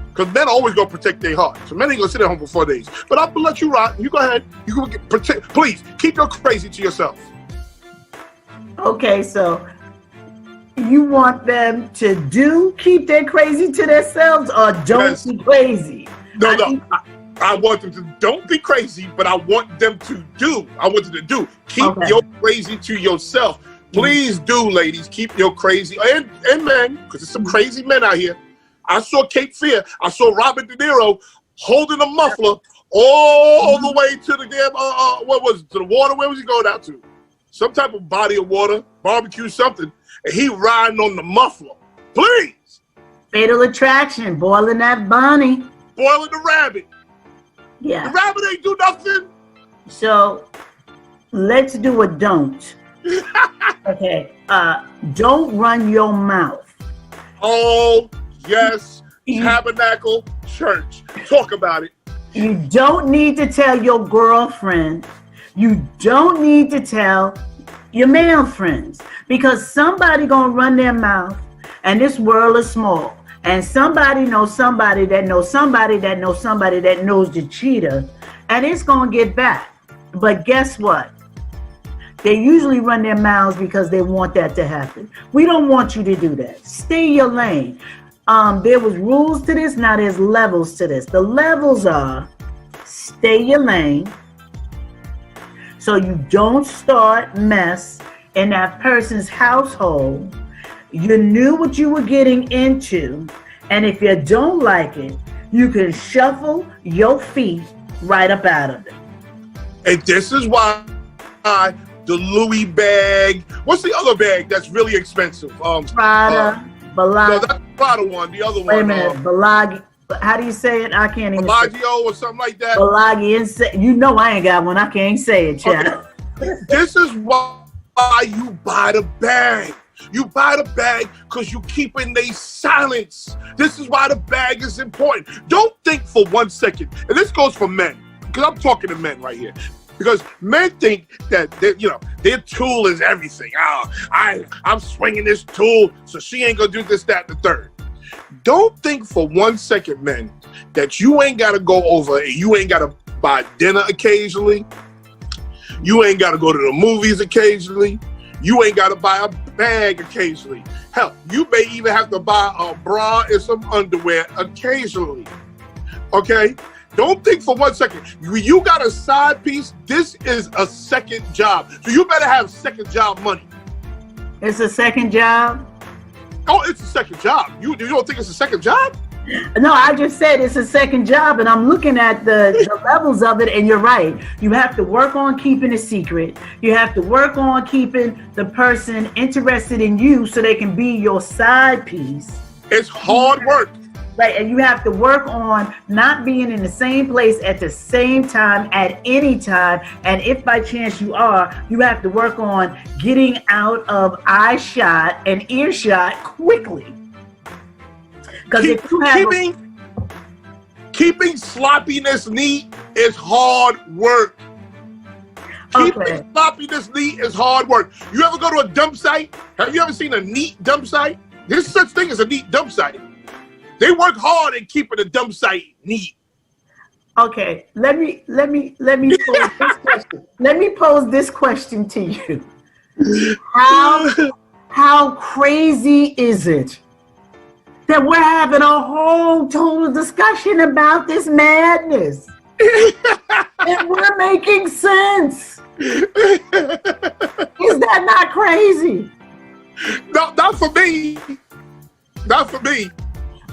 Because men always gonna protect their heart. So men ain't gonna sit at home for 4 days. But I'm gonna let you rock. You go ahead. You can protect. Please keep your crazy to yourself. Okay, so you want them to keep their crazy to themselves or don't be crazy? No. I want them to don't be crazy, but I want them to do. Keep your crazy to yourself. Please do, ladies, keep your crazy, and men, because there's some crazy men out here. I saw Cape Fear. I saw Robert De Niro holding a muffler all the way to the damn, what was it, to the water? Where was he going out to? Some type of body of water, barbecue, something. And he riding on the muffler. Please. Fatal Attraction, boiling that bunny. Boiling the rabbit. Yeah. The rabbit ain't do nothing. So let's do a don't. Okay. Don't run your mouth. Oh, yes. Tabernacle Church. Talk about it. You don't need to tell your girlfriend. You don't need to tell your male friends, because somebody gonna run their mouth, and this world is small, and somebody knows somebody that knows somebody that knows somebody that knows the cheater, and it's gonna get back. But guess what? They usually run their mouths because they want that to happen. We don't want you to do that. Stay your lane. There was rules to this, now there's levels to this. The levels are stay your lane, so you don't start mess in that person's household. You knew what you were getting into, and if you don't like it, you can shuffle your feet right up out of it. And this is why the Louis bag, what's the other bag that's really expensive? Prada, Balagi. No, that's the Prada one, the other one. Wait a minute, Balagi. How do you say it? I can't even say it. Bellagio or something like that. Balagi, you know I ain't got one. I can't say it, child. Okay. This is why you buy the bag. You buy the bag because you keep in they silence. This is why the bag is important. Don't think for 1 second, and this goes for men, because I'm talking to men right here. Because men think that their tool is everything. Oh, I'm swinging this tool, so she ain't gonna do this, that, and the third. Don't think for 1 second, men, that you ain't gotta go over and you ain't gotta buy dinner occasionally. You ain't gotta go to the movies occasionally. You ain't gotta buy a bag occasionally. Hell, you may even have to buy a bra and some underwear occasionally. Okay? Don't think for 1 second. You got a side piece, this is a second job. So you better have second job money. It's a second job? Oh, it's a second job. You don't think it's a second job? No, I just said it's a second job, and I'm looking at the levels of it, and you're right. You have to work on keeping a secret. You have to work on keeping the person interested in you so they can be your side piece. It's hard work. Right, and you have to work on not being in the same place at the same time at any time. And if by chance you are, you have to work on getting out of eye shot and earshot quickly. Because if you have keeping sloppiness neat is hard work. Keeping sloppiness neat is hard work. You ever go to a dump site? Have you ever seen a neat dump site? There's such thing as a neat dump site. They work hard at keeping the dump site neat. Okay, let me pose this question. Let me pose this question to you. How crazy is it that we're having a whole total discussion about this madness? And we're making sense. Is that not crazy? No, not for me. Not for me.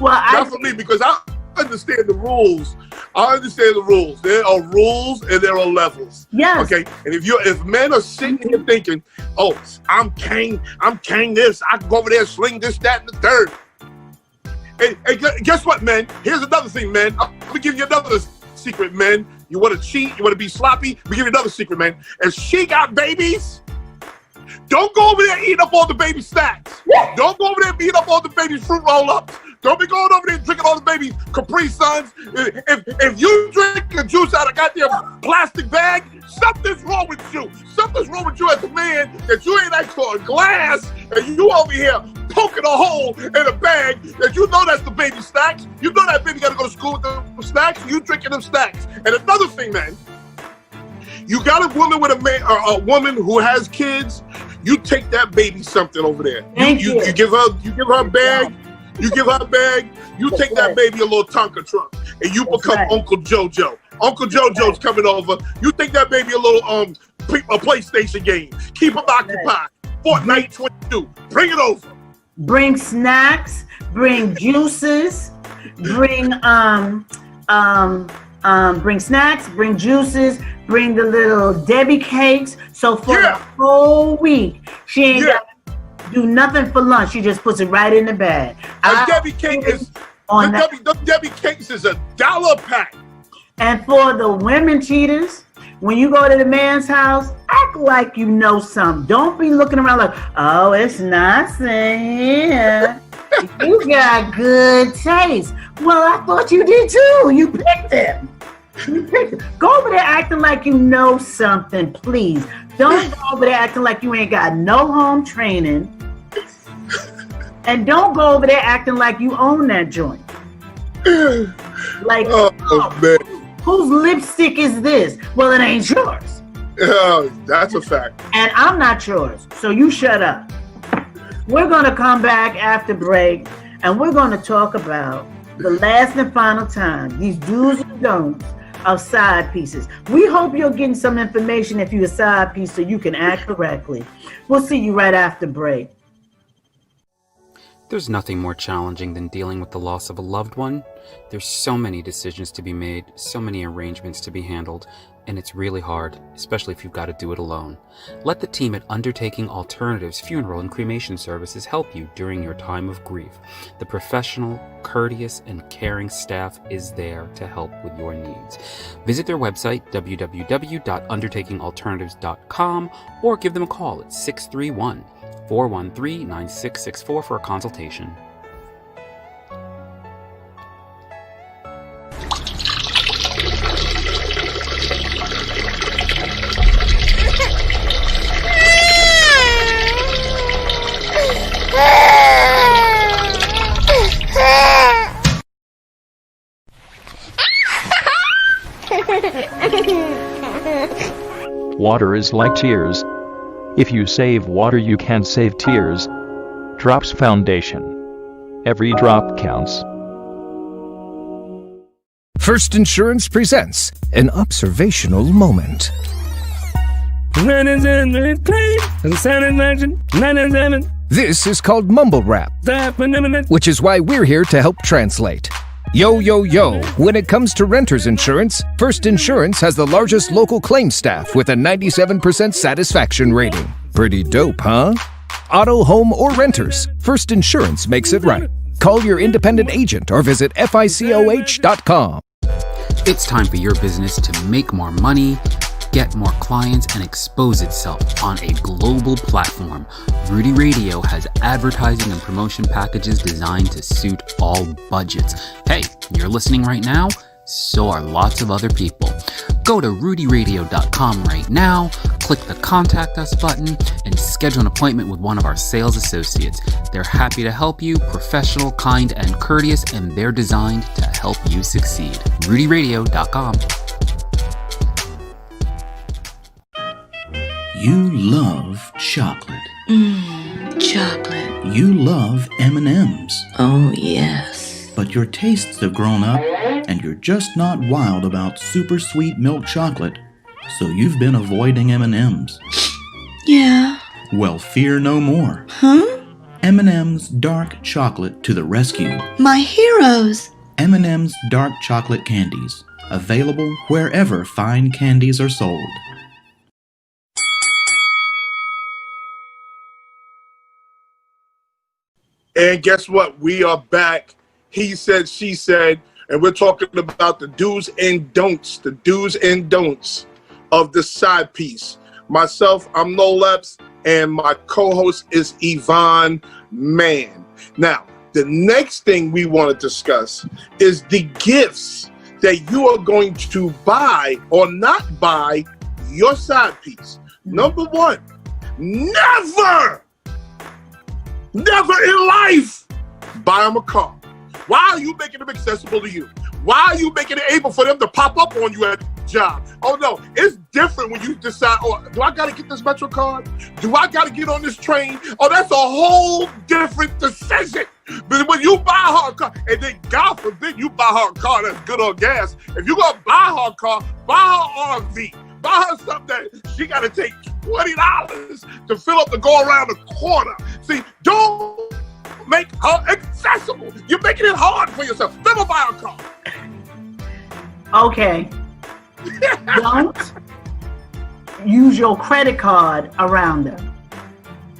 Well, not for me, because I understand the rules. I understand the rules. There are rules and there are levels. Yes. Okay. And if men are sitting here thinking, "Oh, I'm king this. I can go over there and sling this, that, and the third." And guess what, men? Here's another thing, men. I'm gonna give you another secret, men. You want to cheat? You want to be sloppy? We give you another secret, man. If she got babies, don't go over there eating up all the baby snacks. Don't go over there eating up all the baby fruit roll-ups. Don't be going over there drinking all the baby Capri Suns. If you drink the juice out of goddamn plastic bag, something's wrong with you. Something's wrong with you as a man that you ain't asked for a glass and you over here poking a hole in a bag that you know that's the baby snacks. You know that baby got to go to school with them snacks. You drinking them snacks. And another thing, man, you got a woman with a woman who has kids. You take that baby something over there. You give her a bag. You give her a bag, you take that baby a little Tonka truck, and you become Uncle JoJo. Uncle JoJo's coming over. You take that baby a little a PlayStation game. Keep him occupied. Fortnite 22. Bring it over. Bring snacks, bring juices, bring snacks, bring juices, bring the little Debbie cakes. So for the whole week, she ain't got to do nothing for lunch. She just puts it right in the bag. Debbie cake is the Debbie cakes is $1 pack. And for the women cheaters, when you go to the man's house, act like you know something. Don't be looking around like, oh, it's nothing here. You got good taste. Well, I thought you did too. You picked him. Go over there acting like you know something, please. Don't go over there acting like you ain't got no home training. And don't go over there acting like you own that joint. Like, man. Whose lipstick is this? Well, it ain't yours. That's a fact. And I'm not yours, so you shut up. We're going to come back after break, and we're going to talk about the last and final time, these do's and don'ts of side pieces. We hope you're getting some information if you're a side piece so you can act correctly. We'll see you right after break. There's nothing more challenging than dealing with the loss of a loved one. There's so many decisions to be made, so many arrangements to be handled, and it's really hard, especially if you've got to do it alone. Let the team at Undertaking Alternatives Funeral and Cremation Services help you during your time of grief. The professional, courteous, and caring staff is there to help with your needs. Visit their website, www.undertakingalternatives.com, or give them a call at 631-413-9664 for a consultation. Water is like tears. If you save water, you can save tears. Drops Foundation. Every drop counts. First Insurance presents an observational moment. This is called Mumble Rap, which is why we're here to help translate. Yo, yo, yo, when it comes to renter's insurance, First Insurance has the largest local claims staff with a 97% satisfaction rating. Pretty dope, huh? Auto, home, or renters, First Insurance makes it right. Call your independent agent or visit FICOH.com. It's time for your business to make more money, get more clients, and expose itself on a global platform. Rudy Radio has advertising and promotion packages designed to suit all budgets. Hey, you're listening right now? So are lots of other people. Go to rudyradio.com right now, click the Contact Us button, and schedule an appointment with one of our sales associates. They're happy to help you, professional, kind, and courteous, and they're designed to help you succeed. rudyradio.com. You love chocolate. Chocolate. You love M&Ms. Oh, yes. But your tastes have grown up, and you're just not wild about super sweet milk chocolate, so you've been avoiding M&Ms. Yeah. Well, fear no more. Huh? M&M's Dark Chocolate to the rescue. My heroes. M&M's Dark Chocolate Candies. Available wherever fine candies are sold. And guess what? We are back. He said, she said, and we're talking about the do's and don'ts, of the side piece. Myself, I'm Noel Epps, and my co-host is Yvonne Mann. Now, the next thing we want to discuss is the gifts that you are going to buy or not buy your side piece. Number one, never in life buy them a car. Why are you making them accessible to you? Why are you making it able for them to pop up on you at the job? Oh no, it's different when you decide, oh, do I gotta get this Metro card? Do I gotta get on this train? Oh, that's a whole different decision. But when you buy her a car, and then God forbid you buy her a car that's good on gas, if you're gonna buy her a car, buy her RV. Buy her something that she got to take $20 to fill up to go around the corner. See, don't make her accessible. You're making it hard for yourself. Never buy a car. Okay. Don't use your credit card around them.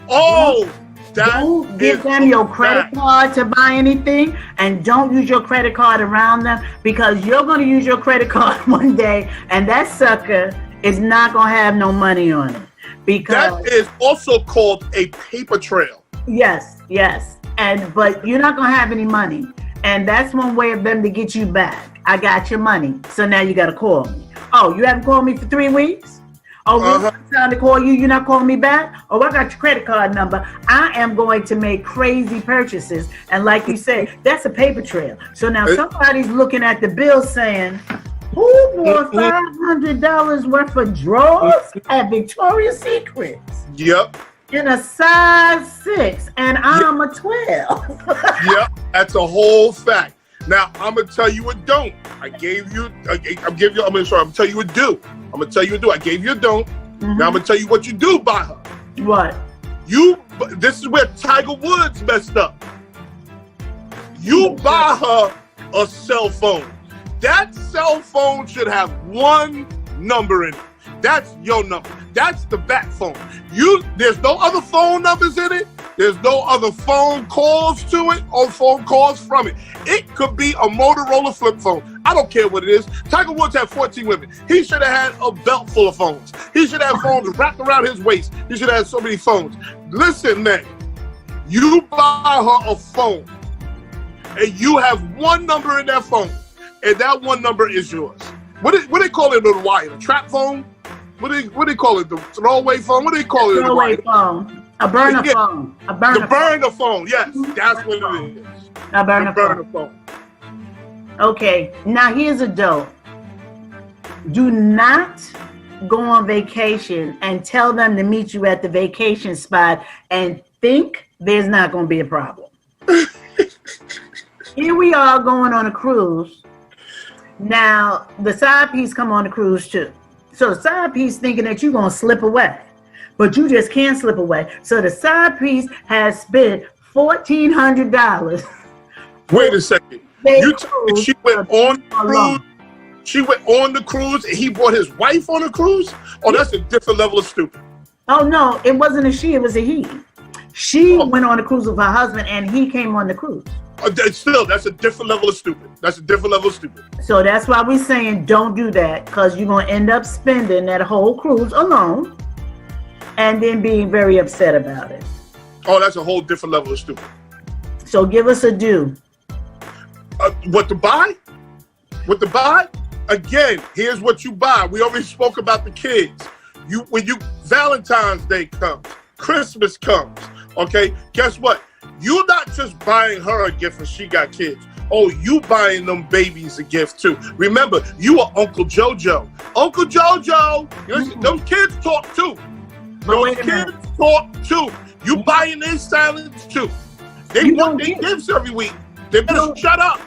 Oh, don't give them your credit card to buy anything, and don't use your credit card around them, because you're going to use your credit card one day and that sucker is not going to have no money on it. Because that is also called a paper trail. Yes. But you're not going to have any money. And that's one way of them to get you back. I got your money, so now you got to call me. Oh, you haven't called me for 3 weeks? Oh, I'm trying to call you, you're not calling me back? Oh, I got your credit card number. I am going to make crazy purchases. And like you say, that's a paper trail. So now somebody's looking at the bill saying, who bought $500 worth of drawers at Victoria's Secrets? Yep. In a size 6, and I'm a 12. Yep, that's a whole fact. Now, I'm going to tell you a don't. I'm going to tell you a do. I'm going to tell you a do. I gave you a don't. Now I'm going to tell you what you do by her. What? This is where Tiger Woods messed up. You buy her a cell phone. That cell phone should have one number in it. That's your number. That's the back phone. There's no other phone numbers in it. There's no other phone calls to it or phone calls from it. It could be a Motorola flip phone. I don't care what it is. Tiger Woods had 14 women. He should have had a belt full of phones. He should have phones wrapped around his waist. He should have so many phones. Listen, man, you buy her a phone and you have one number in that phone, and that one number is yours. What do they call it on the wire? A trap phone? What do they call it? The throwaway phone? What do they call it? Throwaway phone. A burner phone. A burner phone. Yes, that's what it is. A burner phone. Okay, now here's a dope. Do not go on vacation and tell them to meet you at the vacation spot and think there's not going to be a problem. Here we are going on a cruise. Now, the side piece come on the cruise too. So the side piece thinking that you're going to slip away, but you just can't slip away. So the side piece has spent $1,400. Wait a second. You told me she went on the cruise? She went on the cruise and he brought his wife on the cruise? Oh, that's a different level of stupid. Oh, no, it wasn't a she, it was a he. She went on the cruise with her husband and he came on the cruise. Still, that's a different level of stupid. That's a different level of stupid. So that's why we're saying don't do that, because you're going to end up spending that whole cruise alone and then being very upset about it. Oh, that's a whole different level of stupid. So give us a do. What to buy? What to buy? Again, here's what you buy. We already spoke about the kids. When Valentine's Day comes, Christmas comes, okay? Guess what? You're not just buying her a gift and she got kids. Oh, you buying them babies a gift too. Remember, you are Uncle JoJo. Uncle JoJo, those kids talk too. Those kids talk too. You buying their silence too. They want their gifts every week. They better shut up.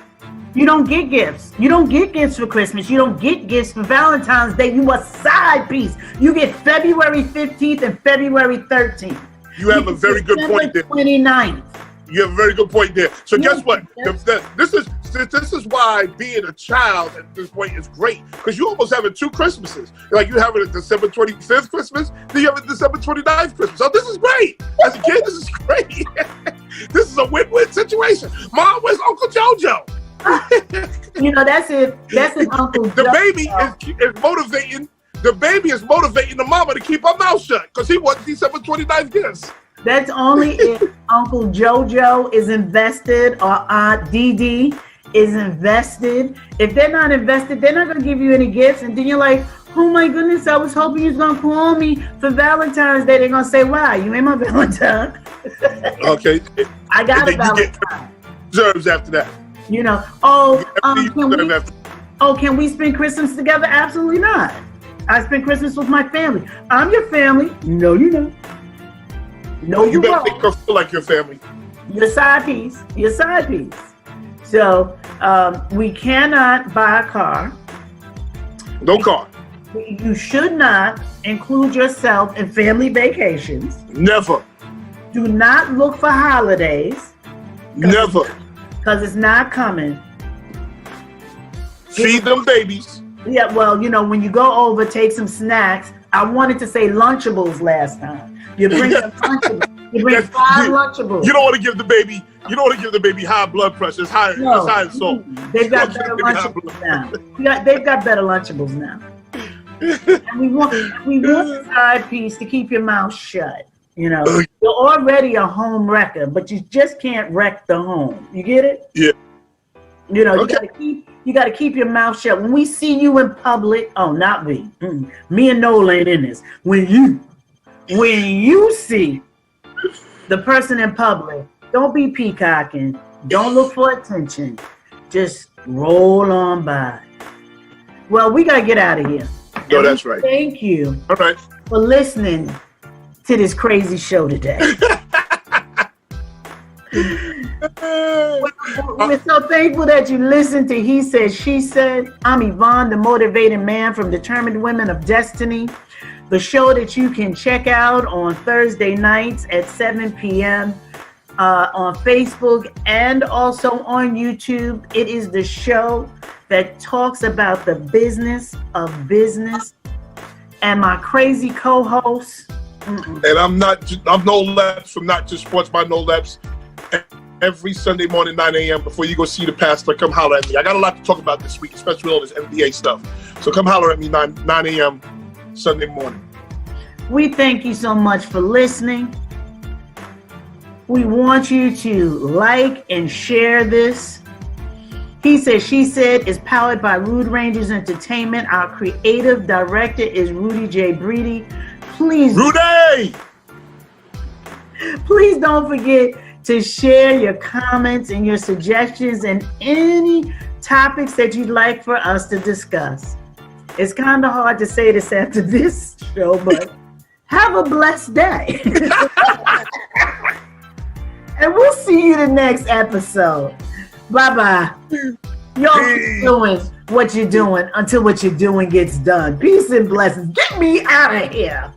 You don't get gifts. You don't get gifts for Christmas. You don't get gifts for Valentine's Day. You a side piece. You get February 15th and February 13th. You have a very good point there. 29th. You have a very good point there. So guess what? This is why being a child at this point is great, because you almost having 2 Christmases. Like you have a December 25th Christmas, then you have a December 29th Christmas. So this is great. As a kid, this is great. This is a win-win situation. Mom, where's Uncle JoJo? You know, that's it. That's an Uncle The baby is motivating. The baby is motivating the mama to keep her mouth shut because he wants December 29th gifts. That's only if Uncle JoJo is invested or Aunt Dee Dee is invested. If they're not invested, they're not going to give you any gifts. And then you're like, oh my goodness, I was hoping you was going to call me for Valentine's Day. They're going to say, why? You ain't my Valentine. Okay. I got a Valentine. Reserves after that. You know, can we spend Christmas together? Absolutely not. I spend Christmas with my family. I'm your family. No, you're not. No, you better make her feel like your family. Your side piece. Your side piece. So we cannot buy a car. No car. You should not include yourself in family vacations. Never. Do not look for holidays. Never. Because it's not coming. Feed them babies. Yeah, well, when you go over, take some snacks. I wanted to say Lunchables last time. You bring some Lunchables. You bring 5 Lunchables. You don't want to give the baby. You don't want to give the baby high blood pressure. It's high. It's high in salt. They've got better Lunchables now. They've got better Lunchables now. And we want the side piece to keep your mouth shut. You're already a home wrecker, but you just can't wreck the home. You get it? Yeah. You got to keep your mouth shut. When we see you in public, not we. Me and Noel ain't in this. When you see the person in public, don't be peacocking. Don't look for attention. Just roll on by. Well, we got to get out of here. No, that's right. Thank you. All right. For listening to this crazy show today. We're so thankful that you listened to He Said, She Said. I'm Yvonne, the motivated man from Determined Women of Destiny. The show that you can check out on Thursday nights at 7 p.m. On Facebook and also on YouTube. It is the show that talks about the business of business. And my crazy co-host. And I'm Noel Epps from Not Just Sports by Noel Epps. Every Sunday morning, 9 a.m. before you go see the pastor, come holler at me. I got a lot to talk about this week, especially all this NBA stuff. So come holler at me 9 a.m. Sunday morning. We thank you so much for listening. We want you to like and share this. He Said, She Said is powered by Rude Rangers Entertainment. Our creative director is Rudy J. Breedy. Please, Rudy! Please don't forget to share your comments and your suggestions and any topics that you'd like for us to discuss. It's kind of hard to say this after this show, but have a blessed day. And we'll see you the next episode. Bye-bye. Y'all keep doing what you're doing until what you're doing gets done. Peace and blessings. Get me out of here.